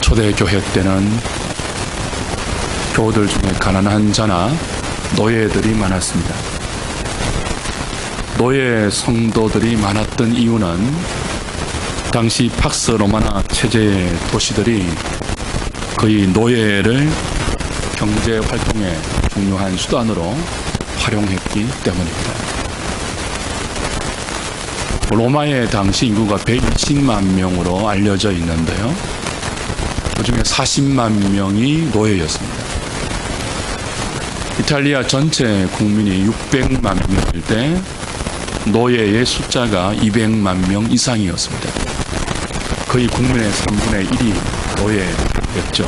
초대교회 때는 교우들 중에 가난한 자나 노예들이 많았습니다. 노예 성도들이 많았던 이유는 당시 팍스 로마나 체제의 도시들이 거의 노예를 경제 활동의 중요한 수단으로 활용했기 때문입니다. 로마의 당시 인구가 120만 명으로 알려져 있는데요. 그중에 40만 명이 노예였습니다. 이탈리아 전체 국민이 600만 명일 때 노예의 숫자가 200만 명 이상이었습니다. 거의 국민의 3분의 1이 노예였죠.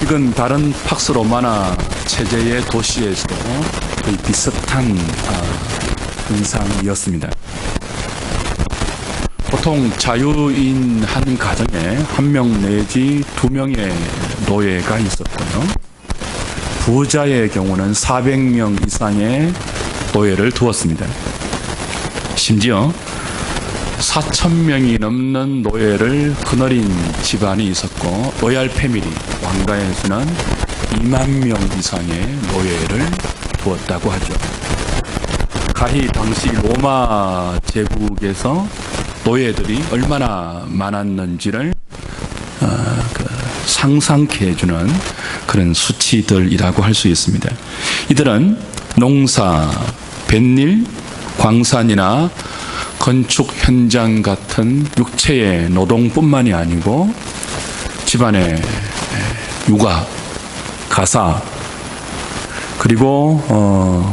이건 다른 팍스 로마나 체제의 도시에서도 거의 비슷한 현상이었습니다. 보통 자유인 한 가정에 한 명 내지 두 명의 노예가 있었고요. 부자의 경우는 400명 이상의 노예를 두었습니다. 심지어 4,000명이 넘는 노예를 거느린 집안이 있었고, 로얄 패밀리, 왕가에서는 2만 명 이상의 노예를 두었다고 하죠. 가히 당시 로마 제국에서 노예들이 얼마나 많았는지를 상상케 해주는 그런 수치들이라고 할 수 있습니다. 이들은 농사, 뱃일, 광산이나 건축 현장 같은 육체의 노동뿐만이 아니고 집안의 육아, 가사, 그리고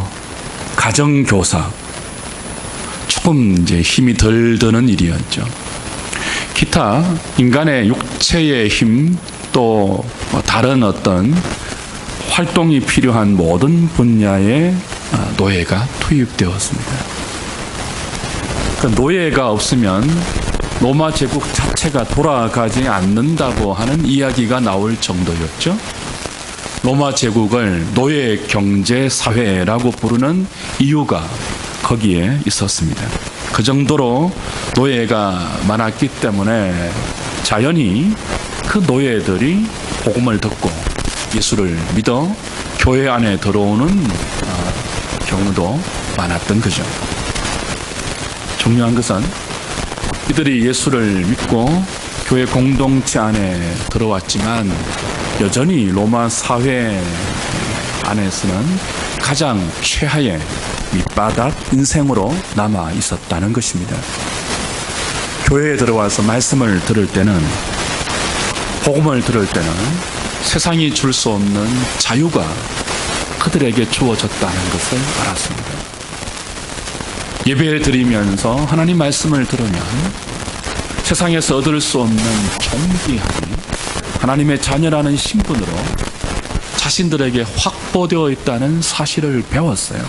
가정교사, 조금 이제 힘이 덜 드는 일이었죠. 기타 인간의 육체의 힘, 또 다른 어떤 활동이 필요한 모든 분야에 노예가 투입되었습니다. 그 노예가 없으면 로마 제국 자체가 돌아가지 않는다고 하는 이야기가 나올 정도였죠. 로마 제국을 노예 경제 사회라고 부르는 이유가 거기에 있었습니다. 그 정도로 노예가 많았기 때문에 자연히 그 노예들이 복음을 듣고 예수를 믿어 교회 안에 들어오는 경우도 많았던 거죠. 중요한 것은 이들이 예수를 믿고 교회 공동체 안에 들어왔지만 여전히 로마 사회 안에서는 가장 최하의 밑바닥 인생으로 남아 있었다는 것입니다. 교회에 들어와서 말씀을 들을 때는, 복음을 들을 때는 세상이 줄 수 없는 자유가 그들에게 주어졌다는 것을 알았습니다. 예배를 드리면서 하나님 말씀을 들으면 세상에서 얻을 수 없는 존귀함이 하나님의 자녀라는 신분으로 자신들에게 확보되어 있다는 사실을 배웠어요.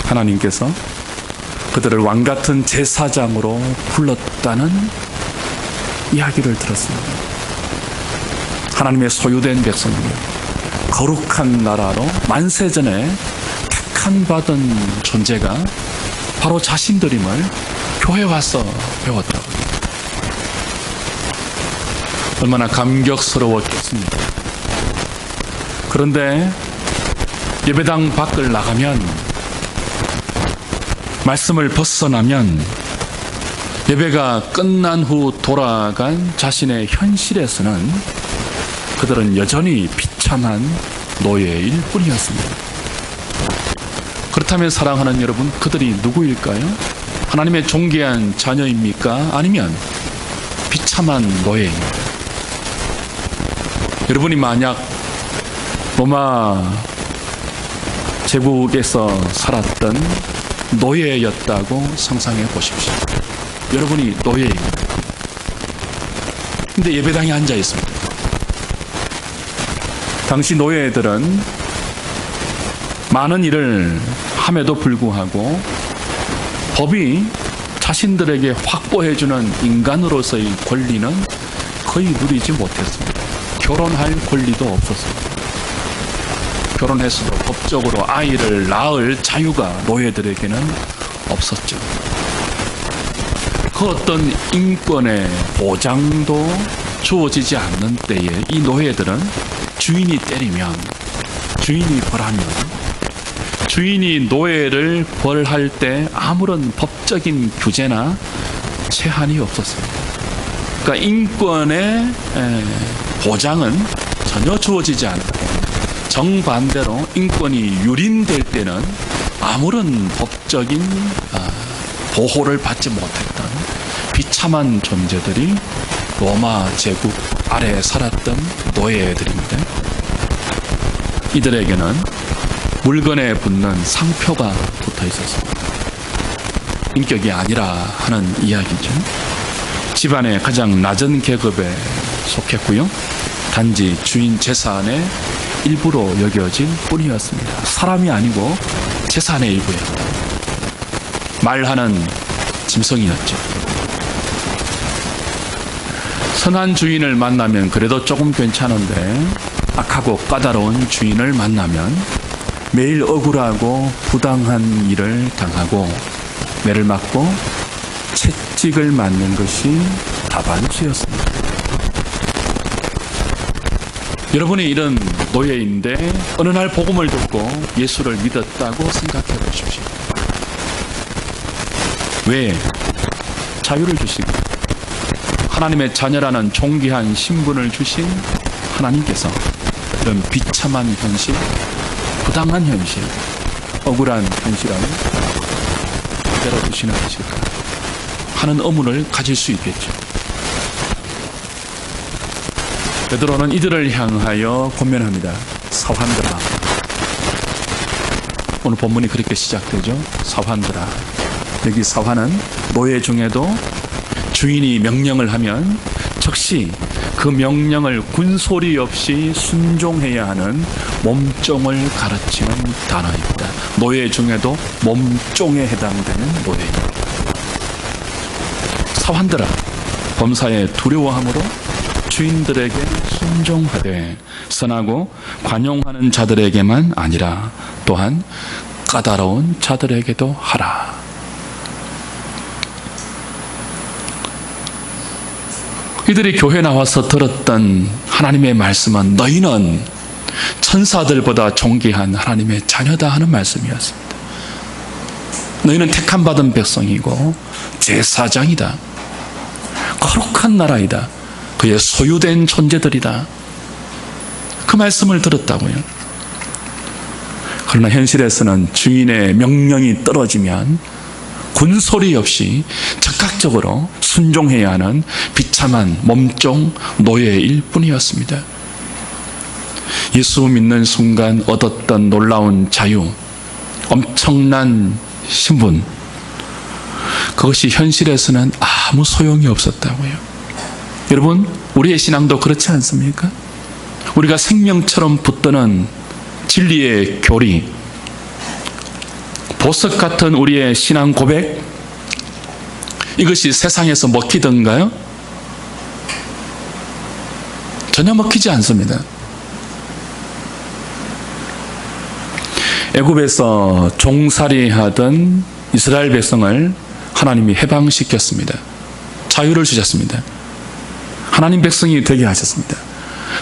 하나님께서 그들을 왕같은 제사장으로 불렀다는 이야기를 들었습니다. 하나님의 소유된 백성이요, 거룩한 나라로 만세전에 택한 받은 존재가 바로 자신들임을 교회 와서 배웠다고. 얼마나 감격스러웠겠습니까? 그런데 예배당 밖을 나가면, 말씀을 벗어나면, 예배가 끝난 후 돌아간 자신의 현실에서는 그들은 여전히 비참한 노예일 뿐이었습니다. 그렇다면 사랑하는 여러분, 그들이 누구일까요? 하나님의 존귀한 자녀입니까? 아니면 비참한 노예입니까? 여러분이 만약 로마 제국에서 살았던 노예였다고 상상해 보십시오. 여러분이 노예입니다. 근데 예배당에 앉아 있습니다. 당시 노예들은 많은 일을 함에도 불구하고 법이 자신들에게 확보해주는 인간으로서의 권리는 거의 누리지 못했습니다. 결혼할 권리도 없었습니다. 결혼해서도 법적으로 아이를 낳을 자유가 노예들에게는 없었죠. 그 어떤 인권의 보장도 주어지지 않는 때에 이 노예들은 주인이 때리면, 주인이 벌하면, 주인이 노예를 벌할 때 아무런 법적인 규제나 제한이 없었습니다. 그러니까 인권의 보장은 전혀 주어지지 않고, 정반대로 인권이 유린될 때는 아무런 법적인 보호를 받지 못했던 비참한 존재들이 로마 제국 아래에 살았던 노예들입니다. 이들에게는 물건에 붙는 상표가 붙어 있었습니다. 인격이 아니라 하는 이야기죠. 집안의 가장 낮은 계급에 속했고요. 단지 주인 재산의 일부로 여겨질 뿐이었습니다. 사람이 아니고 재산의 일부였다. 말하는 짐승이었죠. 선한 주인을 만나면 그래도 조금 괜찮은데, 악하고 까다로운 주인을 만나면 매일 억울하고 부당한 일을 당하고 매를 맞고 채찍을 맞는 것이 다반수였습니다. 여러분이 이런 노예인데 어느 날 복음을 듣고 예수를 믿었다고 생각해 보십시오. 왜? 자유를 주시고 하나님의 자녀라는 존귀한 신분을 주신 하나님께서 이런 비참한 현실, 부당한 현실, 억울한 현실을 그대로 두시는 것일까 하는 의문을 가질 수 있겠죠. 베드로는 이들을 향하여 권면합니다. 사환들아. 오늘 본문이 그렇게 시작되죠. 사환들아. 여기 사환은 노예 중에도 주인이 명령을 하면 즉시 그 명령을 군소리 없이 순종해야 하는 몸종을 가르치는 단어입니다. 노예 중에도 몸종에 해당되는 노예입니다. 사환들아, 범사에 두려워함으로 주인들에게 순종하되 선하고 관용하는 자들에게만 아니라 또한 까다로운 자들에게도 하라. 이들이 교회 나와서 들었던 하나님의 말씀은 너희는 천사들보다 존귀한 하나님의 자녀다 하는 말씀이었습니다. 너희는 택함 받은 백성이고 제사장이다. 거룩한 나라이다. 그의 소유된 존재들이다. 그 말씀을 들었다고요. 그러나 현실에서는 주인의 명령이 떨어지면 군소리 없이 즉각적으로 순종해야 하는 비참한 몸종 노예일 뿐이었습니다. 예수 믿는 순간 얻었던 놀라운 자유, 엄청난 신분, 그것이 현실에서는 아무 소용이 없었다고요. 여러분, 우리의 신앙도 그렇지 않습니까? 우리가 생명처럼 붙드는 진리의 교리, 보석 같은 우리의 신앙 고백, 이것이 세상에서 먹히던가요? 전혀 먹히지 않습니다. 애굽에서 종살이하던 이스라엘 백성을 하나님이 해방시켰습니다. 자유를 주셨습니다. 하나님 백성이 되게 하셨습니다.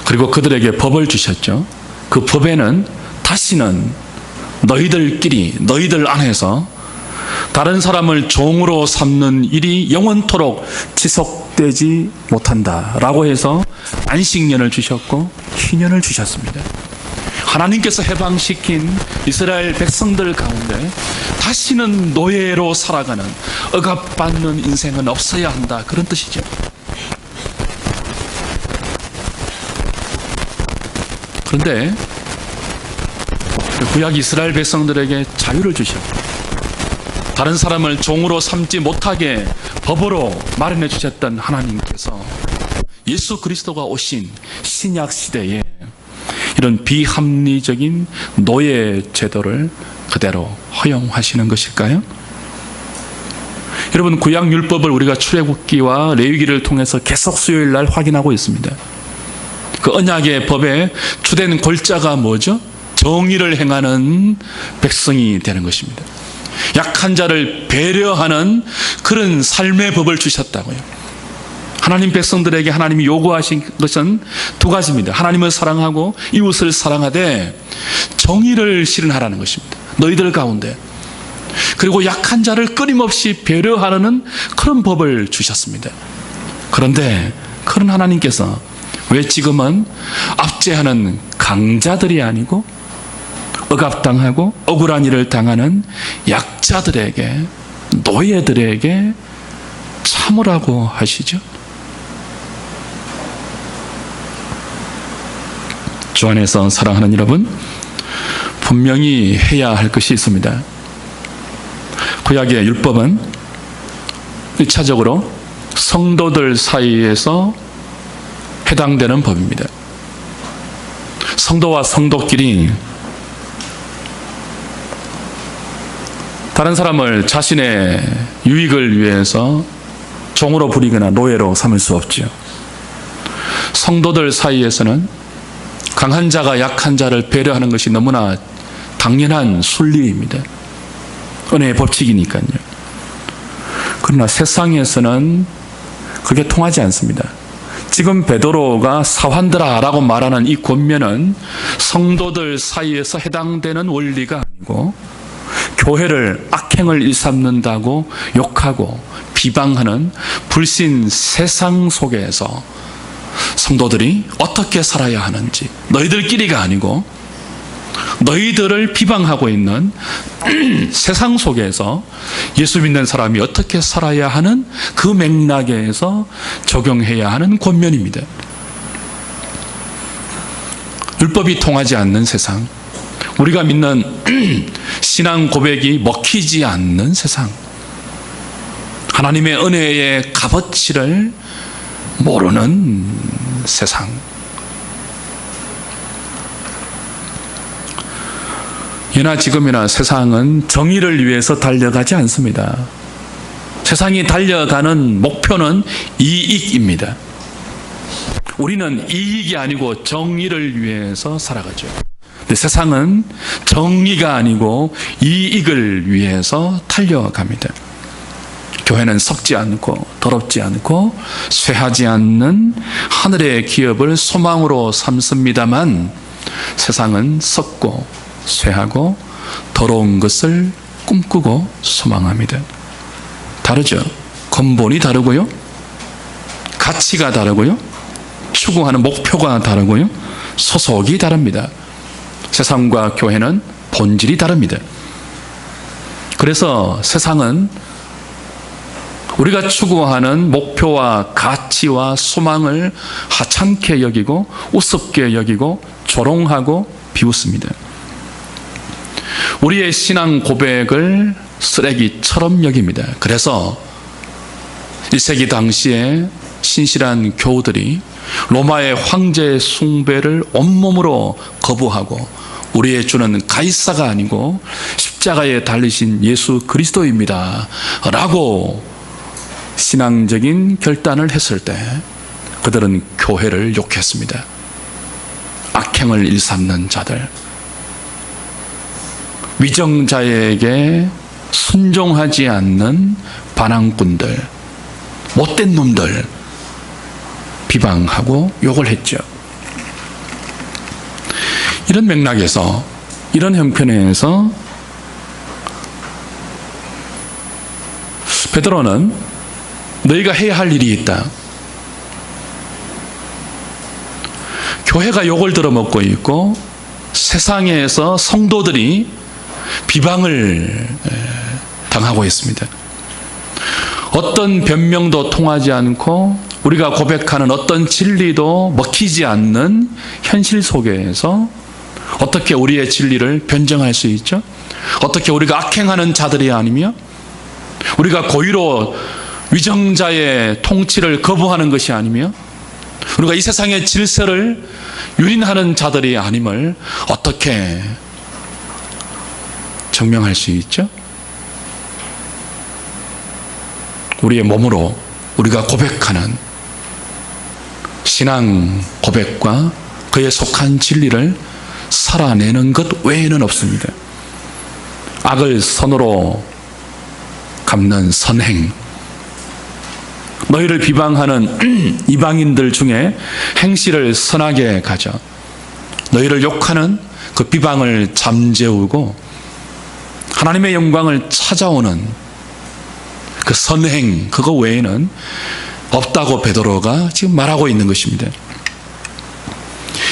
그리고 그들에게 법을 주셨죠. 그 법에는 다시는 너희들끼리, 너희들 안에서 다른 사람을 종으로 삼는 일이 영원토록 지속되지 못한다라고 해서 안식년을 주셨고 희년을 주셨습니다. 하나님께서 해방시킨 이스라엘 백성들 가운데 다시는 노예로 살아가는, 억압받는 인생은 없어야 한다, 그런 뜻이죠. 그런데 구약 이스라엘 백성들에게 자유를 주셨고 다른 사람을 종으로 삼지 못하게 법으로 마련해 주셨던 하나님께서 예수 그리스도가 오신 신약 시대에 이런 비합리적인 노예 제도를 그대로 허용하시는 것일까요? 여러분, 구약 율법을 우리가 출애굽기와 레위기를 통해서 계속 수요일 날 확인하고 있습니다. 그 언약의 법에 주된 골자가 뭐죠? 정의를 행하는 백성이 되는 것입니다. 약한 자를 배려하는 그런 삶의 법을 주셨다고요. 하나님 백성들에게 하나님이 요구하신 것은 두 가지입니다. 하나님을 사랑하고 이웃을 사랑하되 정의를 실현하라는 것입니다. 너희들 가운데. 그리고 약한 자를 끊임없이 배려하는 그런 법을 주셨습니다. 그런데 그런 하나님께서 왜 지금은 압제하는 강자들이 아니고 억압당하고 억울한 일을 당하는 약자들에게, 노예들에게 참으라고 하시죠? 주 안에서 사랑하는 여러분, 분명히 해야 할 것이 있습니다. 구약의 율법은 1차적으로 성도들 사이에서 해당되는 법입니다. 성도와 성도끼리 다른 사람을 자신의 유익을 위해서 종으로 부리거나 노예로 삼을 수 없죠. 성도들 사이에서는 강한 자가 약한 자를 배려하는 것이 너무나 당연한 순리입니다. 은혜의 법칙이니까요. 그러나 세상에서는 그게 통하지 않습니다. 지금 베드로가 사환들아라고 말하는 이 권면은 성도들 사이에서 해당되는 원리가 아니고 교회를 악행을 일삼는다고 욕하고 비방하는 불신 세상 속에서 성도들이 어떻게 살아야 하는지, 너희들끼리가 아니고 너희들을 비방하고 있는 세상 속에서 예수 믿는 사람이 어떻게 살아야 하는 그 맥락에서 적용해야 하는 권면입니다. 율법이 통하지 않는 세상, 우리가 믿는 신앙 고백이 먹히지 않는 세상, 하나님의 은혜의 값어치를 모르는 세상, 예나 지금이나 세상은 정의를 위해서 달려가지 않습니다. 세상이 달려가는 목표는 이익입니다. 우리는 이익이 아니고 정의를 위해서 살아가죠. 근데 세상은 정의가 아니고 이익을 위해서 달려갑니다. 교회는 썩지 않고 더럽지 않고 쇠하지 않는 하늘의 기업을 소망으로 삼습니다만 세상은 썩고 쇠하고 더러운 것을 꿈꾸고 소망합니다. 다르죠. 근본이 다르고요, 가치가 다르고요, 추구하는 목표가 다르고요, 소속이 다릅니다. 세상과 교회는 본질이 다릅니다. 그래서 세상은 우리가 추구하는 목표와 가치와 소망을 하찮게 여기고 우습게 여기고 조롱하고 비웃습니다. 우리의 신앙 고백을 쓰레기처럼 여깁니다. 그래서 1세기 당시에 신실한 교우들이 로마의 황제 숭배를 온몸으로 거부하고 우리의 주는 가이사가 아니고 십자가에 달리신 예수 그리스도입니다 라고 신앙적인 결단을 했을 때 그들은 교회를 욕했습니다. 악행을 일삼는 자들, 위정자에게 순종하지 않는 반항꾼들, 못된 놈들 비방하고 욕을 했죠. 이런 맥락에서, 이런 형편에서 베드로는 너희가 해야 할 일이 있다. 교회가 욕을 들어먹고 있고 세상에서 성도들이 비방을 당하고 있습니다. 어떤 변명도 통하지 않고 우리가 고백하는 어떤 진리도 먹히지 않는 현실 속에서 어떻게 우리의 진리를 변정할 수 있죠? 어떻게 우리가 악행하는 자들이 아니며 우리가 고의로 위정자의 통치를 거부하는 것이 아니며 우리가 이 세상의 질서를 유린하는 자들이 아님을 어떻게 증명할 수 있죠? 우리의 몸으로 우리가 고백하는 신앙 고백과 그에 속한 진리를 살아내는 것 외에는 없습니다. 악을 선으로 갚는 선행, 너희를 비방하는 이방인들 중에 행실을 선하게 가져 너희를 욕하는 그 비방을 잠재우고 하나님의 영광을 찾아오는 그 선행, 그거 외에는 없다고 베드로가 지금 말하고 있는 것입니다.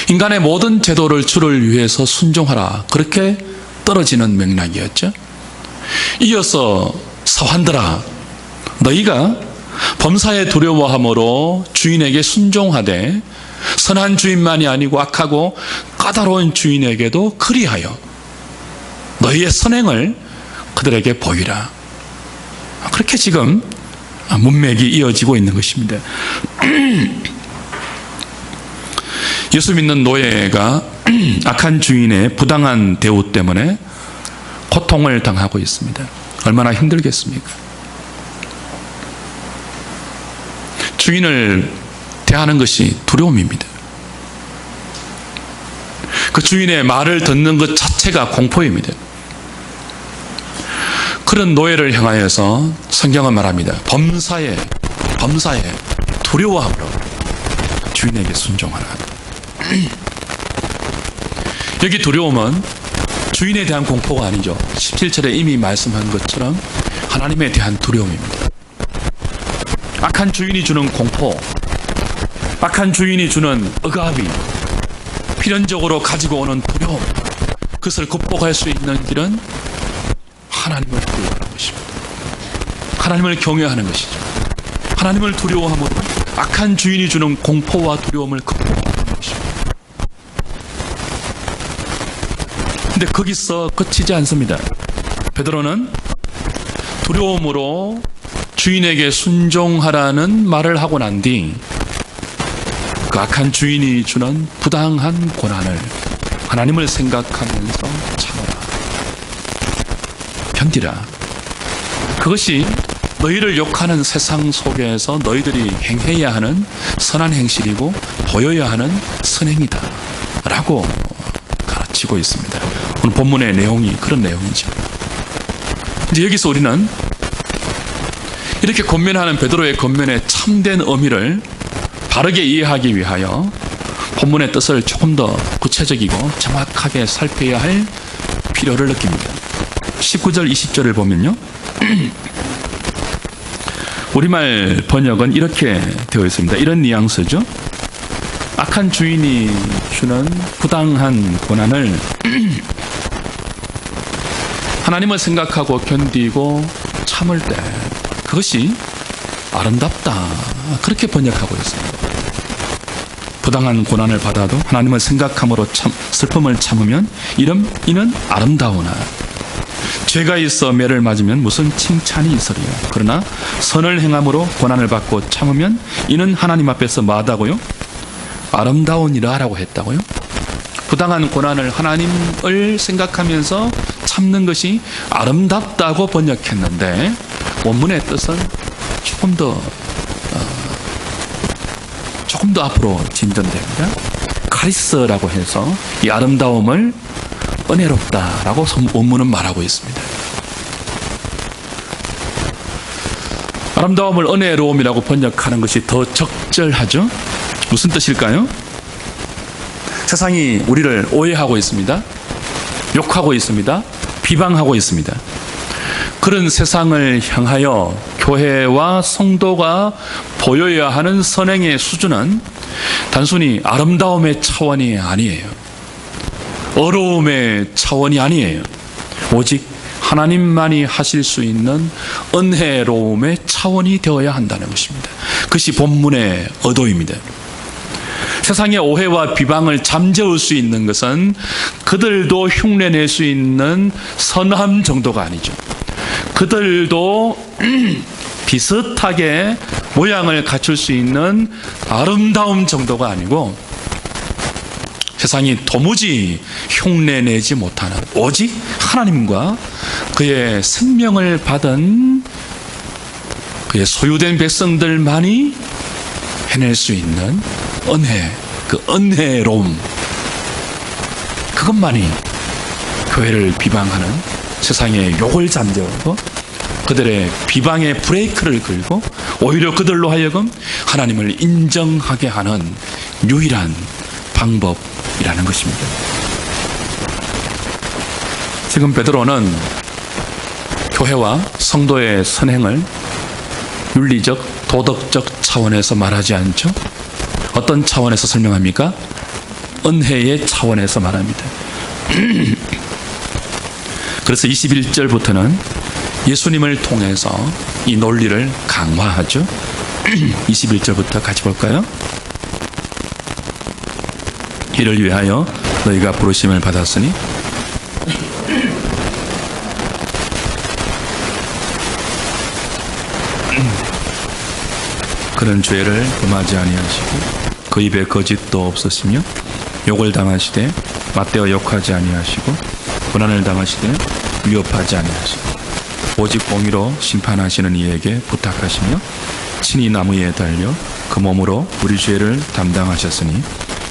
인간의 모든 제도를 주를 위해서 순종하라, 그렇게 떨어지는 맥락이었죠. 이어서 사환들아, 너희가 범사에 두려워함으로 주인에게 순종하되 선한 주인만이 아니고 악하고 까다로운 주인에게도 그리하여 너희의 선행을 그들에게 보이라. 그렇게 지금 문맥이 이어지고 있는 것입니다. 예수 믿는 노예가 악한 주인의 부당한 대우 때문에 고통을 당하고 있습니다. 얼마나 힘들겠습니까? 주인을 대하는 것이 두려움입니다. 그 주인의 말을 듣는 것 자체가 공포입니다. 그런 노예를 향하여서 성경은 말합니다. 범사에 두려워함으로 주인에게 순종하라. 여기 두려움은 주인에 대한 공포가 아니죠. 17절에 이미 말씀한 것처럼 하나님에 대한 두려움입니다. 악한 주인이 주는 공포, 악한 주인이 주는 억압이 필연적으로 가지고 오는 두려움, 그것을 극복할 수 있는 길은 하나님을 두려워하는 것입니다. 하나님을 경외하는 것이죠. 하나님을 두려워함으로 악한 주인이 주는 공포와 두려움을 극복하는 것입니다. 근데 거기서 그치지 않습니다. 베드로는 두려움으로 주인에게 순종하라는 말을 하고 난 뒤 그 악한 주인이 주는 부당한 고난을 하나님을 생각하면서 참아라, 견디라. 그것이 너희를 욕하는 세상 속에서 너희들이 행해야 하는 선한 행실이고 보여야 하는 선행이다 라고 가르치고 있습니다. 오늘 본문의 내용이 그런 내용이죠. 이제 여기서 우리는 이렇게 권면하는 베드로의 권면의 참된 의미를 바르게 이해하기 위하여 본문의 뜻을 조금 더 구체적이고 정확하게 살펴야 할 필요를 느낍니다. 19절 20절을 보면요, 우리말 번역은 이렇게 되어 있습니다. 이런 뉘앙스죠. 악한 주인이 주는 부당한 고난을 하나님을 생각하고 견디고 참을 때 그것이 아름답다, 그렇게 번역하고 있습니다. 부당한 고난을 받아도 하나님을 생각함으로 슬픔을 참으면 이는 아름다우나 죄가 있어 매를 맞으면 무슨 칭찬이 있으리요. 그러나 선을 행함으로 고난을 받고 참으면 이는 하나님 앞에서 마다고요? 아름다우니라 라고 했다고요. 부당한 고난을 하나님을 생각하면서 참는 것이 아름답다고 번역했는데 원문의 뜻은 조금 더 앞으로 진전됩니다. 카리스라고 해서 이 아름다움을 은혜롭다라고 원문은 말하고 있습니다. 아름다움을 은혜로움이라고 번역하는 것이 더 적절하죠. 무슨 뜻일까요? 세상이 우리를 오해하고 있습니다. 욕하고 있습니다. 비방하고 있습니다. 그런 세상을 향하여 교회와 성도가 보여야 하는 선행의 수준은 단순히 아름다움의 차원이 아니에요. 어려움의 차원이 아니에요. 오직 하나님만이 하실 수 있는 은혜로움의 차원이 되어야 한다는 것입니다. 그것이 본문의 의도입니다. 세상의 오해와 비방을 잠재울 수 있는 것은 그들도 흉내낼 수 있는 선함 정도가 아니죠. 그들도 비슷하게 모양을 갖출 수 있는 아름다움 정도가 아니고 세상이 도무지 흉내내지 못하는 오직 하나님과 그의 생명을 받은 그의 소유된 백성들만이 해낼 수 있는 은혜, 그 은혜로움, 그것만이 교회를 비방하는 세상의 욕을 잠재우고 그들의 비방의 브레이크를 걸고 오히려 그들로 하여금 하나님을 인정하게 하는 유일한 방법이라는 것입니다. 지금 베드로는 교회와 성도의 선행을 윤리적, 도덕적 차원에서 말하지 않죠. 어떤 차원에서 설명합니까? 은혜의 차원에서 말합니다. 그래서 21절부터는 예수님을 통해서 이 논리를 강화하죠. 21절부터 같이 볼까요? 이를 위하여 너희가 부르심을 받았으니 그런 죄를 범하지 아니하시고 그 입에 거짓도 없으시며 욕을 당하시되 맞대어 욕하지 아니하시고 고난을 당하시되 위협하지 아니하시고 오직 공의로 심판하시는 이에게 부탁하시며 친히 나무에 달려 그 몸으로 우리 죄를 담당하셨으니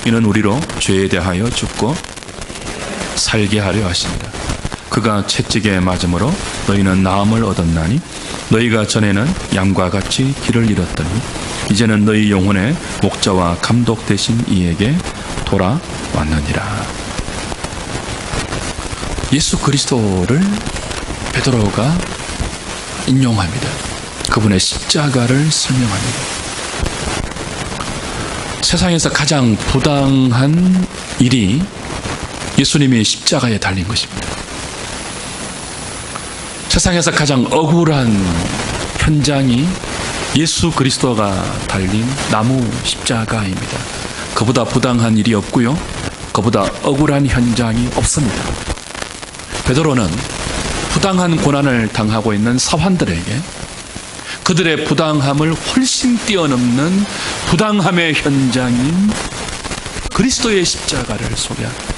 이는 우리로 죄에 대하여 죽고 살게 하려 하신다. 그가 채찍에 맞음으로 너희는 나음을 얻었나니 너희가 전에는 양과 같이 길을 잃었더니 이제는 너희 영혼의 목자와 감독 되신 이에게 돌아왔느니라. 예수 그리스도를 베드로가 인용합니다. 그분의 십자가를 설명합니다. 세상에서 가장 부당한 일이 예수님이 십자가에 달린 것입니다. 세상에서 가장 억울한 현장이 예수 그리스도가 달린 나무 십자가입니다. 그보다 부당한 일이 없고요. 그보다 억울한 현장이 없습니다. 베드로는 부당한 고난을 당하고 있는 사환들에게 그들의 부당함을 훨씬 뛰어넘는 부당함의 현장인 그리스도의 십자가를 소개합니다.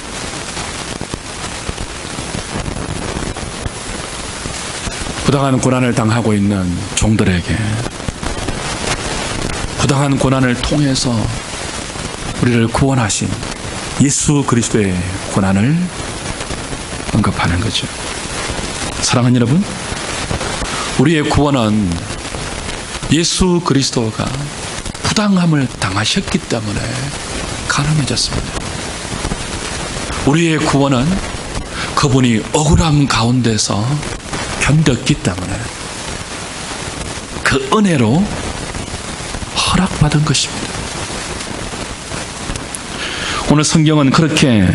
부당한 고난을 당하고 있는 종들에게 부당한 고난을 통해서 우리를 구원하신 예수 그리스도의 고난을 언급하는 거죠. 사랑하는 여러분, 우리의 구원은 예수 그리스도가 부당함을 당하셨기 때문에 가능해졌습니다. 우리의 구원은 그분이 억울함 가운데서 견뎠기 때문에 그 은혜로 허락받은 것입니다. 오늘 성경은 그렇게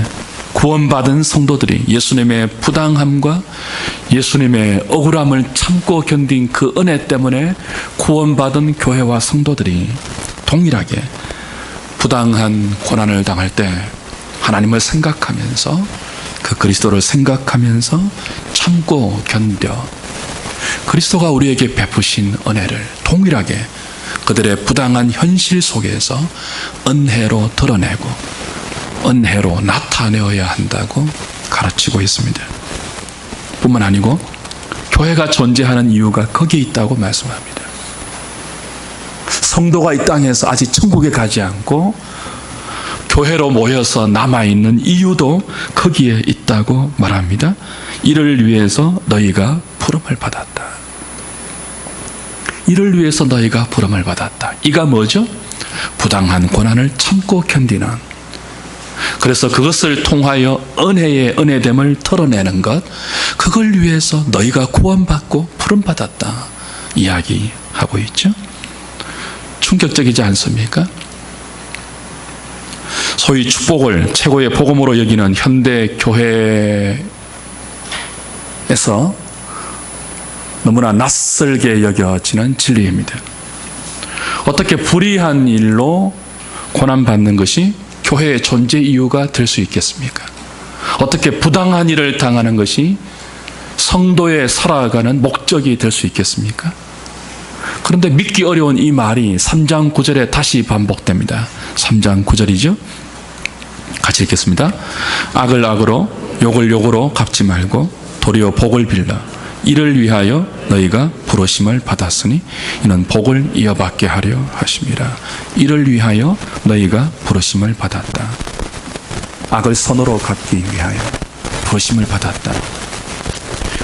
구원받은 성도들이 예수님의 부당함과 예수님의 억울함을 참고 견딘 그 은혜 때문에 구원받은 교회와 성도들이 동일하게 부당한 고난을 당할 때 하나님을 생각하면서 그 그리스도를 생각하면서 참고 견뎌 그리스도가 우리에게 베푸신 은혜를 동일하게 그들의 부당한 현실 속에서 은혜로 드러내고 은혜로 나타내어야 한다고 가르치고 있습니다. 뿐만 아니고 교회가 존재하는 이유가 거기에 있다고 말씀합니다. 성도가 이 땅에서 아직 천국에 가지 않고 교회로 모여서 남아있는 이유도 거기에 있다고 말합니다. 이를 위해서 너희가 부름을 받았다. 이를 위해서 너희가 부름을 받았다. 이가 뭐죠? 부당한 고난을 참고 견디는, 그래서 그것을 통하여 은혜의 은혜됨을 털어내는 것, 그걸 위해서 너희가 구원받고 부름받았다 이야기하고 있죠. 충격적이지 않습니까? 소위 축복을 최고의 복음으로 여기는 현대 교회에서 너무나 낯설게 여겨지는 진리입니다. 어떻게 불의한 일로 고난받는 것이 교회의 존재 이유가 될 수 있겠습니까? 어떻게 부당한 일을 당하는 것이 성도의 살아가는 목적이 될 수 있겠습니까? 그런데 믿기 어려운 이 말이 3장 9절에 다시 반복됩니다. 3장 9절이죠. 같이 읽겠습니다. 악을 악으로 욕을 욕으로 갚지 말고 도리어 복을 빌라. 이를 위하여 너희가 부르심을 받았으니 이는 복을 이어받게 하려 하심이라. 이를 위하여 너희가 부르심을 받았다. 악을 선으로 갚기 위하여 부르심을 받았다.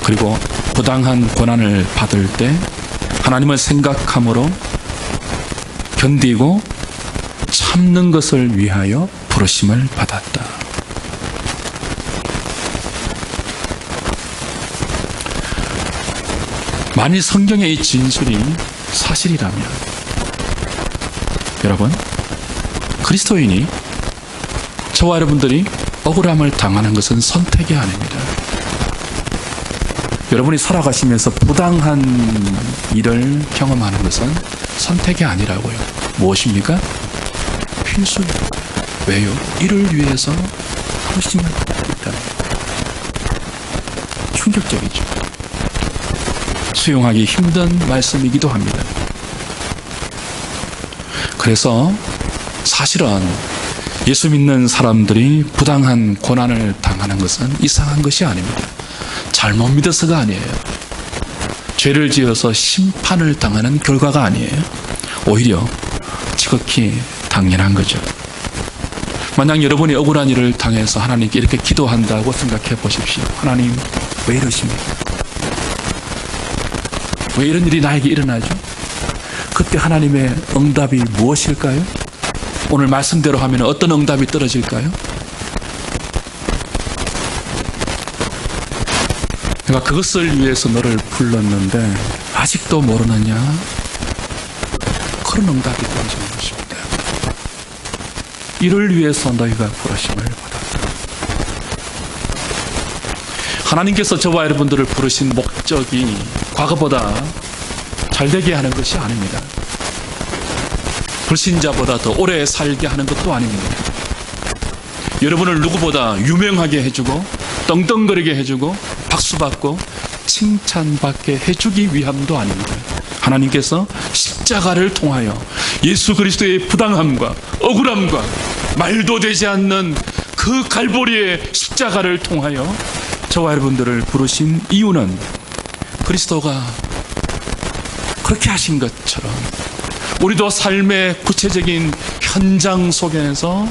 그리고 부당한 고난을 받을 때 하나님을 생각함으로 견디고 참는 것을 위하여 부르심을 받았다. 만일 성경의 이 진술이 사실이라면 여러분, 그리스도인이 저와 여러분들이 억울함을 당하는 것은 선택이 아닙니다. 여러분이 살아가시면서 부당한 일을 경험하는 것은 선택이 아니라고요. 무엇입니까? 필수입니다. 왜요? 이를 위해서 부르심을 받았다. 충격적이죠. 수용하기 힘든 말씀이기도 합니다. 그래서 사실은 예수 믿는 사람들이 부당한 고난을 당하는 것은 이상한 것이 아닙니다. 잘못 믿어서가 아니에요. 죄를 지어서 심판을 당하는 결과가 아니에요. 오히려 지극히 당연한 거죠. 만약 여러분이 억울한 일을 당해서 하나님께 이렇게 기도한다고 생각해 보십시오. 하나님, 왜 이러십니까? 왜 이런 일이 나에게 일어나죠? 그때 하나님의 응답이 무엇일까요? 오늘 말씀대로 하면 어떤 응답이 떨어질까요? 내가 그것을 위해서 너를 불렀는데 아직도 모르느냐? 그런 응답이 떨어지는 것입니다. 이를 위해서 너희가 부르심을 받았다. 하나님께서 저와 여러분들을 부르신 목적이 과거보다 잘되게 하는 것이 아닙니다. 불신자보다 더 오래 살게 하는 것도 아닙니다. 여러분을 누구보다 유명하게 해주고 떵떵거리게 해주고 박수받고 칭찬받게 해주기 위함도 아닙니다. 하나님께서 십자가를 통하여 예수 그리스도의 부당함과 억울함과 말도 되지 않는 그 갈보리의 십자가를 통하여 저와 여러분들을 부르신 이유는 그리스도가 그렇게 하신 것처럼 우리도 삶의 구체적인 현장 속에서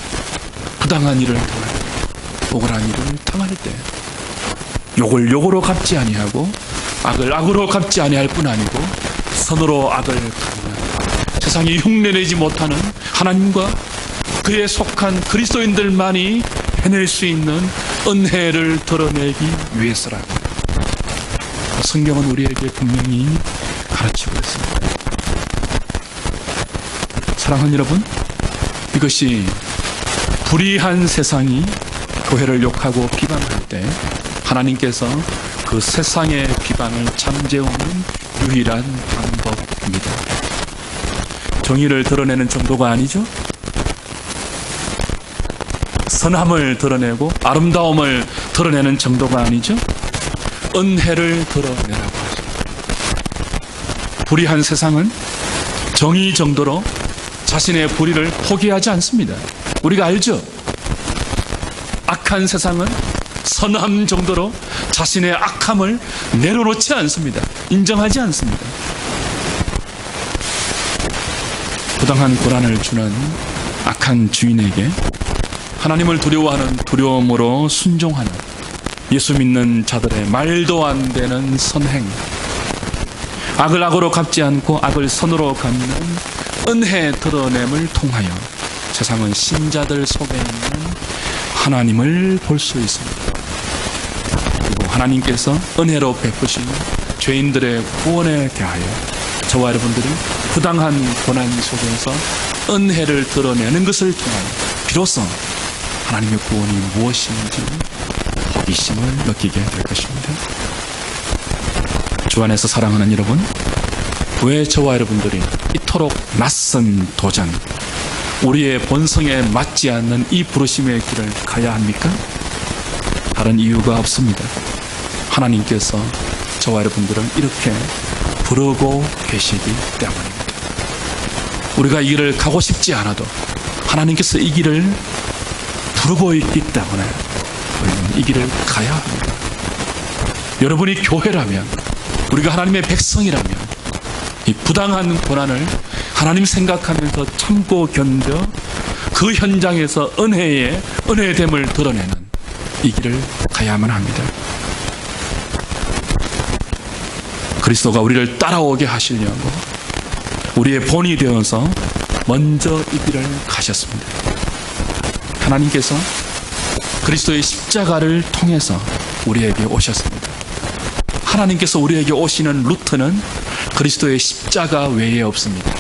부당한 일을 당할 때, 억울한 일을 당할 때 욕을 욕으로 갚지 아니하고 악을 악으로 갚지 아니할 뿐 아니고 선으로 악을 갚는 세상이 흉내내지 못하는 하나님과 그에 속한 그리스도인들만이 해낼 수 있는 은혜를 드러내기 위해서라고 성경은 우리에게 분명히 가르치고 있습니다. 사랑하는 여러분, 이것이 불의한 세상이 교회를 욕하고 비방할 때 하나님께서 그 세상의 비방을 잠재우는 유일한 방법입니다. 정의를 드러내는 정도가 아니죠. 선함을 드러내고 아름다움을 드러내는 정도가 아니죠. 은혜를 드러내라고 하죠. 불의한 세상은 정의 정도로 자신의 불의를 포기하지 않습니다. 우리가 알죠? 악한 세상은 선함 정도로 자신의 악함을 내려놓지 않습니다. 인정하지 않습니다. 부당한 고난을 주는 악한 주인에게 하나님을 두려워하는 두려움으로 순종하는 예수 믿는 자들의 말도 안 되는 선행, 악을 악으로 갚지 않고 악을 선으로 갚는 은혜 드러냄을 통하여 세상은 신자들 속에 있는 하나님을 볼 수 있습니다. 그리고 하나님께서 은혜로 베푸시는 죄인들의 구원에 대하여 저와 여러분들이 부당한 고난 속에서 은혜를 드러내는 것을 통하여 비로소 하나님의 구원이 무엇인지 호기심을 느끼게 될 것입니다. 주 안에서 사랑하는 여러분, 왜 저와 여러분들이 이토록 낯선 도전, 우리의 본성에 맞지 않는 이 부르심의 길을 가야 합니까? 다른 이유가 없습니다. 하나님께서 저와 여러분들은 이렇게 부르고 계시기 때문입니다. 우리가 이 길을 가고 싶지 않아도 하나님께서 이 길을 부르고 있기 때문에 우리는 이 길을 가야 합니다. 여러분이 교회라면, 우리가 하나님의 백성이라면 이 부당한 고난을 하나님 생각하면서 참고 견뎌 그 현장에서 은혜의 은혜됨을 드러내는 이 길을 가야만 합니다. 그리스도가 우리를 따라오게 하시려고 우리의 본이 되어서 먼저 이 길을 가셨습니다. 하나님께서 그리스도의 십자가를 통해서 우리에게 오셨습니다. 하나님께서 우리에게 오시는 루트는 그리스도의 십자가 외에 없습니다.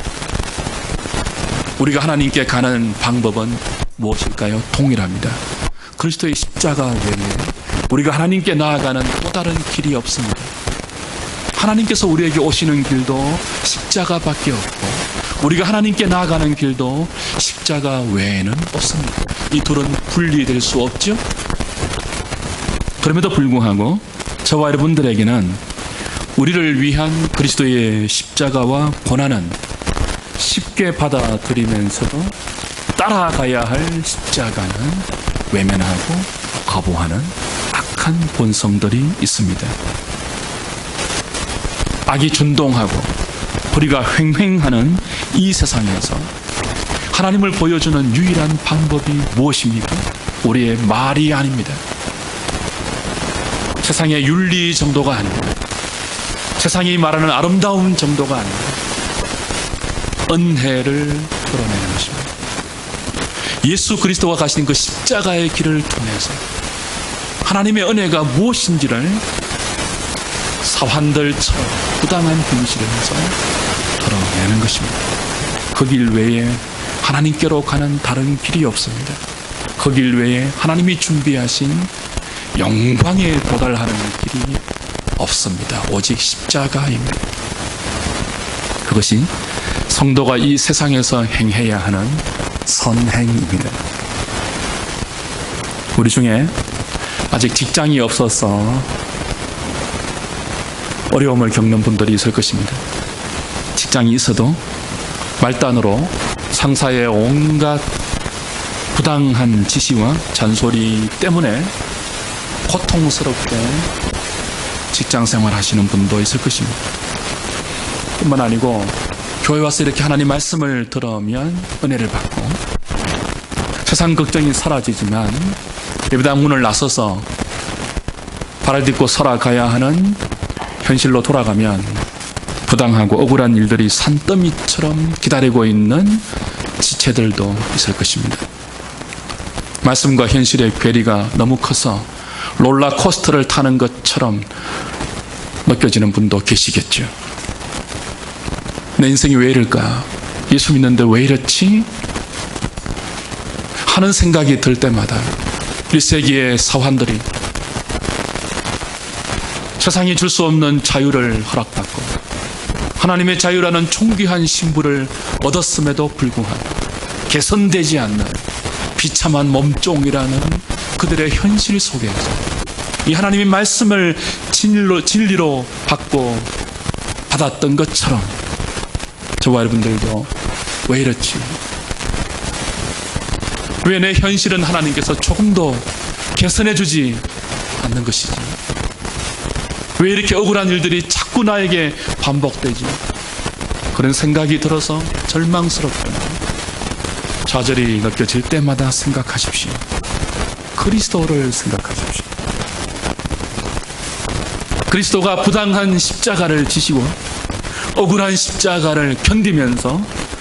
우리가 하나님께 가는 방법은 무엇일까요? 동일합니다. 그리스도의 십자가 외에 우리가 하나님께 나아가는 또 다른 길이 없습니다. 하나님께서 우리에게 오시는 길도 십자가밖에 없고 우리가 하나님께 나아가는 길도 십자가 외에는 없습니다. 이 둘은 분리될 수 없죠? 그럼에도 불구하고 저와 여러분들에게는 우리를 위한 그리스도의 십자가와 고난은 쉽게 받아들이면서도 따라가야 할 십자가는 외면하고 거부하는 악한 본성들이 있습니다. 악이 준동하고 불의가 횡행하는 이 세상에서 하나님을 보여주는 유일한 방법이 무엇입니까? 우리의 말이 아닙니다. 세상의 윤리 정도가 아닙니다. 세상이 말하는 아름다움 정도가 아닙니다. 은혜를 드러내는 것입니다. 예수 그리스도가 가신 그 십자가의 길을 통해서 하나님의 은혜가 무엇인지를 사환들처럼 부당한 행실에서 드러내는 것입니다. 그 길 외에 하나님께로 가는 다른 길이 없습니다. 그 길 외에 하나님이 준비하신 영광에 도달하는 길이 없습니다. 오직 십자가입니다. 그것이 성도가 이 세상에서 행해야 하는 선행입니다. 우리 중에 아직 직장이 없어서 어려움을 겪는 분들이 있을 것입니다. 직장이 있어도 말단으로 상사의 온갖 부당한 지시와 잔소리 때문에 고통스럽게 직장 생활하시는 분도 있을 것입니다. 뿐만 아니고 교회 와서 이렇게 하나님 말씀을 들으면 은혜를 받고 세상 걱정이 사라지지만 예배당 문을 나서서 발을 딛고 살아가야 하는 현실로 돌아가면 부당하고 억울한 일들이 산더미처럼 기다리고 있는 지체들도 있을 것입니다. 말씀과 현실의 괴리가 너무 커서 롤러코스터를 타는 것처럼 느껴지는 분도 계시겠죠. 내 인생이 왜 이럴까? 예수 믿는데 왜 이렇지? 하는 생각이 들 때마다 1세기의 사환들이 세상이 줄 수 없는 자유를 허락받고 하나님의 자유라는 존귀한 신부를 얻었음에도 불구하고 개선되지 않는 비참한 몸종이라는 그들의 현실 속에서 이 하나님의 말씀을 진리로 받았던 것처럼 저와 여러분들도 왜 이렇지? 왜 내 현실은 하나님께서 조금도 개선해주지 않는 것이지? 왜 이렇게 억울한 일들이 자꾸 나에게 반복되지? 그런 생각이 들어서 절망스럽거나 좌절이 느껴질 때마다 생각하십시오. 그리스도를 생각하십시오. 그리스도가 부당한 십자가를 지시고 억울한 십자가를 견디면서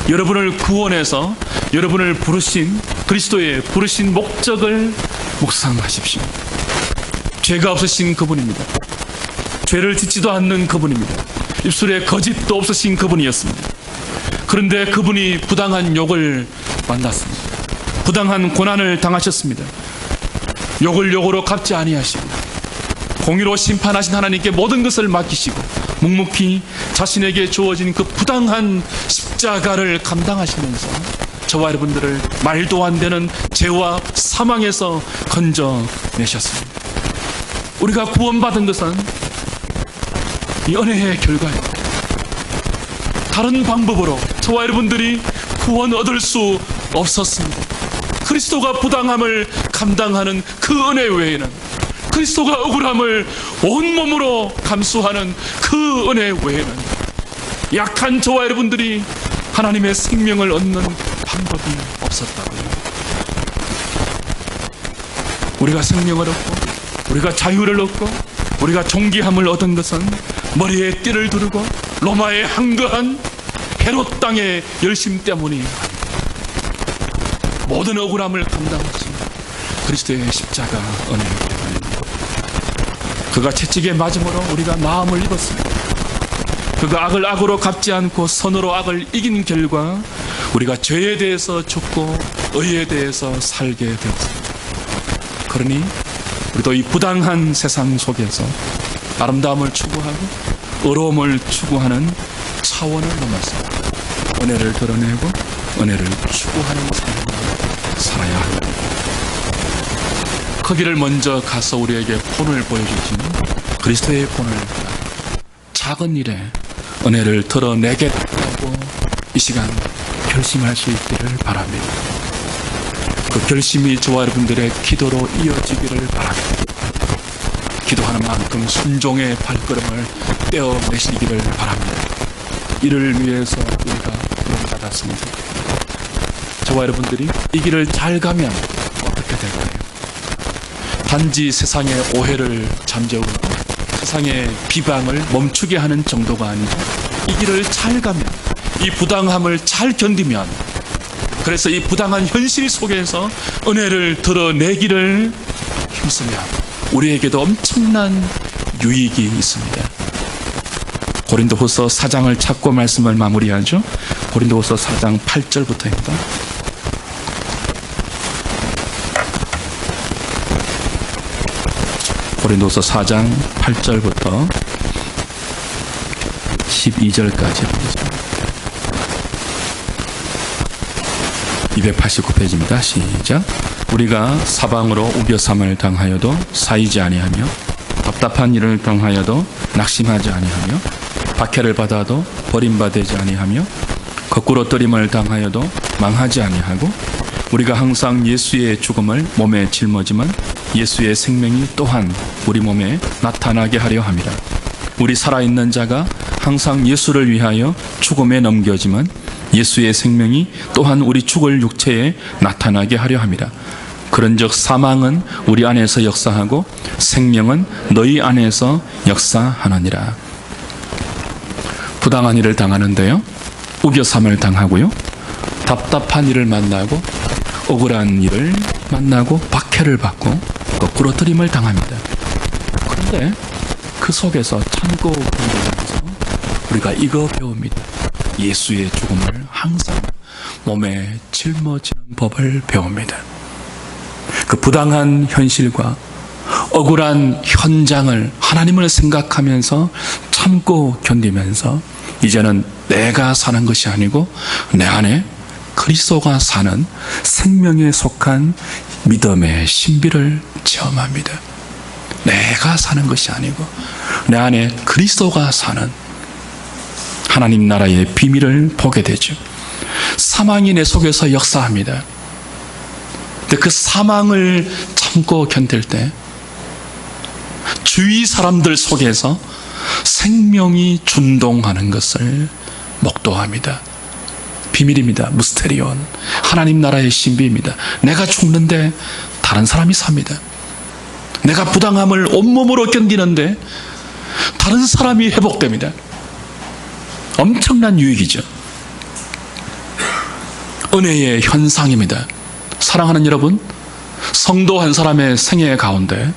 여러분을 구원해서 여러분을 부르신 그리스도의 부르신 목적을 묵상하십시오. 죄가 없으신 그분입니다. 죄를 짓지도 않는 그분입니다. 입술에 거짓도 없으신 그분이었습니다. 그런데 그분이 부당한 욕을 만났습니다. 부당한 고난을 당하셨습니다. 욕을 욕으로 갚지 아니하시고 공의로 심판하신 하나님께 모든 것을 맡기시고 묵묵히 자신에게 주어진 그 부당한 십자가를 감당하시면서 저와 여러분들을 말도 안 되는 죄와 사망에서 건져내셨습니다. 우리가 구원받은 것은 이 은혜의 결과입니다. 다른 방법으로 저와 여러분들이 구원 얻을 수 없었습니다. 그리스도가 부당함을 감당하는 그 은혜 외에는 그리스도가 억울함을 온몸으로 감수하는 그 은혜 외에는 약한 저와 여러분들이 하나님의 생명을 얻는 방법이 없었다고요. 우리가 생명을 얻고 우리가 자유를 얻고 우리가 존귀함을 얻은 것은 머리에 띠를 두르고 로마에 항거한 헤롯 땅의 열심 때문이 아닙니다. 모든 억울함을 감당하신 그리스도의 십자가 은혜 때문입니다. 그가 채찍에 맞음으로 우리가 마음을 입었습니다. 그가 악을 악으로 갚지 않고 선으로 악을 이긴 결과 우리가 죄에 대해서 죽고 의에 대해서 살게 되었습니다. 그러니 우리도 이 부당한 세상 속에서 아름다움을 추구하고 의로움을 추구하는 차원을 넘어서 은혜를 드러내고 은혜를 추구하는 삶을 살아야 합니다. 그 길을 먼저 가서 우리에게 본을 보여주시는 그리스도의 본을 작은 일에 은혜를 드러내겠다고 이 시간 결심할 수 있기를 바랍니다. 그 결심이 저와 여러분들의 기도로 이어지기를 바랍니다. 기도하는 만큼 순종의 발걸음을 떼어내시기를 바랍니다. 이를 위해서 우리가 부름받았습니다. 저와 여러분들이 이 길을 잘 가면 어떻게 될까요? 단지 세상의 오해를 잠재우고 세상의 비방을 멈추게 하는 정도가 아니죠. 이 길을 잘 가면, 이 부당함을 잘 견디면, 그래서 이 부당한 현실 속에서 은혜를 드러내기를 힘쓰면 우리에게도 엄청난 유익이 있습니다. 고린도후서 4장을 찾고 말씀을 마무리하죠. 고린도후서 4장 8절부터입니다. 고린도서 4장 8절부터 12절까지 289페이지입니다. 시작. 우리가 사방으로 우겨삼을 당하여도 사이지 아니하며 답답한 일을 당하여도 낙심하지 아니하며 박해를 받아도 버림받지 아니하며 거꾸로 뜨림을 당하여도 망하지 아니하고 우리가 항상 예수의 죽음을 몸에 짊어지면 예수의 생명이 또한 우리 몸에 나타나게 하려 함이라. 우리 살아있는 자가 항상 예수를 위하여 죽음에 넘겨지면 예수의 생명이 또한 우리 죽을 육체에 나타나게 하려 함이라. 그런즉 사망은 우리 안에서 역사하고 생명은 너희 안에서 역사하느니라. 부당한 일을 당하는데요, 우겨삼을 당하고요, 답답한 일을 만나고 억울한 일을 만나고 박해를 받고 거꾸로 뜨림을 당합니다. 그런데 그 속에서 참고 견디면서 우리가 이거 배웁니다. 예수의 죽음을 항상 몸에 짊어지는 법을 배웁니다. 그 부당한 현실과 억울한 현장을 하나님을 생각하면서 참고 견디면서 이제는 내가 사는 것이 아니고 내 안에 그리스도가 사는 생명에 속한 믿음의 신비를 체험합니다. 내가 사는 것이 아니고 내 안에 그리스도가 사는 하나님 나라의 비밀을 보게 되죠. 사망이 내 속에서 역사합니다. 근데 그 사망을 참고 견딜 때 주위 사람들 속에서 생명이 준동하는 것을 목도합니다. 비밀입니다. 무스테리온. 하나님 나라의 신비입니다. 내가 죽는데 다른 사람이 삽니다. 내가 부당함을 온몸으로 견디는데 다른 사람이 회복됩니다. 엄청난 유익이죠. 은혜의 현상입니다. 사랑하는 여러분, 성도 한 사람의 생애 가운데,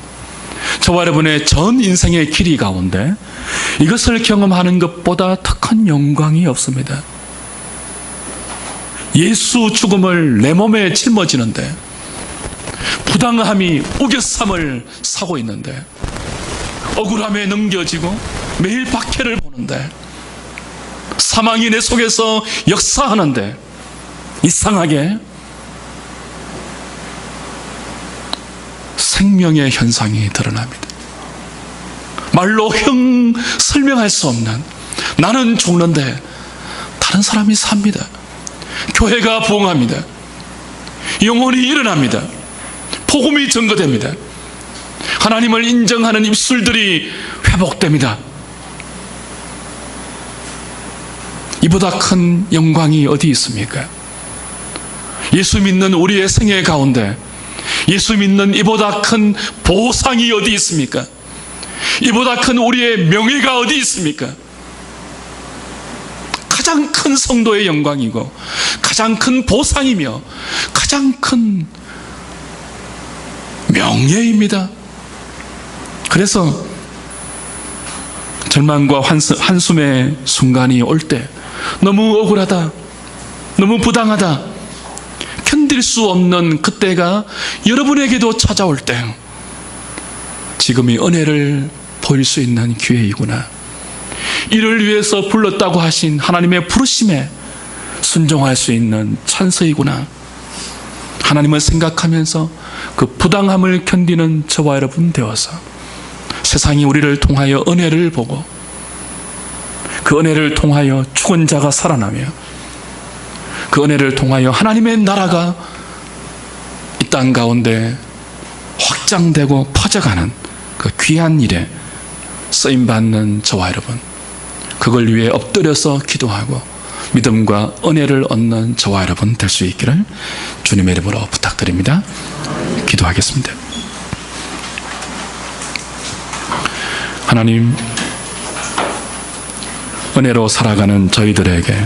저와 여러분의 전 인생의 길이 가운데 이것을 경험하는 것보다 더 큰 영광이 없습니다. 예수 죽음을 내 몸에 짊어지는데, 부당함이 우겨삼을 사고 있는데, 억울함에 넘겨지고 매일 박해를 보는데, 사망이 내 속에서 역사하는데 이상하게 생명의 현상이 드러납니다. 말로 설명할 수 없는, 나는 죽는데 다른 사람이 삽니다. 교회가 부흥합니다. 영혼이 일어납니다. 복음이 증거됩니다. 하나님을 인정하는 입술들이 회복됩니다. 이보다 큰 영광이 어디 있습니까? 예수 믿는 우리의 생애 가운데 예수 믿는 이보다 큰 보상이 어디 있습니까? 이보다 큰 우리의 명예가 어디 있습니까? 가장 큰 성도의 영광이고 가장 큰 보상이며 가장 큰 명예입니다. 그래서 절망과 한숨의 순간이 올 때, 너무 억울하다, 너무 부당하다, 견딜 수 없는 그때가 여러분에게도 찾아올 때, 지금이 은혜를 보일 수 있는 기회이구나, 이를 위해서 불렀다고 하신 하나님의 부르심에 순종할 수 있는 찬스이구나, 하나님을 생각하면서 그 부당함을 견디는 저와 여러분 되어서 세상이 우리를 통하여 은혜를 보고 그 은혜를 통하여 죽은 자가 살아나며 그 은혜를 통하여 하나님의 나라가 이 땅 가운데 확장되고 퍼져가는 그 귀한 일에 쓰임받는 저와 여러분, 그걸 위해 엎드려서 기도하고 믿음과 은혜를 얻는 저와 여러분 될 수 있기를 주님의 이름으로 부탁드립니다. 기도하겠습니다. 하나님, 은혜로 살아가는 저희들에게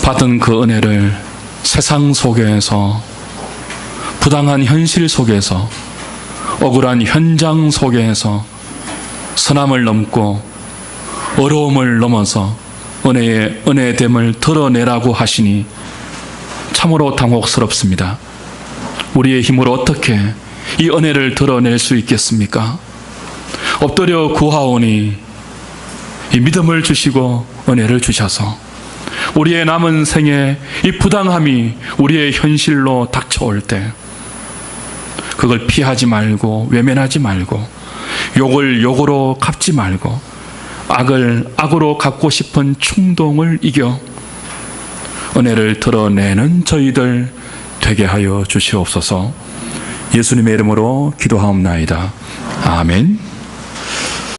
받은 그 은혜를 세상 속에서, 부당한 현실 속에서, 억울한 현장 속에서 선함을 넘고 어려움을 넘어서 은혜의 은혜됨을 드러내라고 하시니 참으로 당혹스럽습니다. 우리의 힘으로 어떻게 이 은혜를 드러낼 수 있겠습니까? 엎드려 구하오니 이 믿음을 주시고 은혜를 주셔서 우리의 남은 생에 이 부당함이 우리의 현실로 닥쳐올 때 그걸 피하지 말고 외면하지 말고 욕을 욕으로 갚지 말고 악을 악으로 갚고 싶은 충동을 이겨 은혜를 드러내는 저희들 되게 하여 주시옵소서. 예수님의 이름으로 기도하옵나이다. 아멘.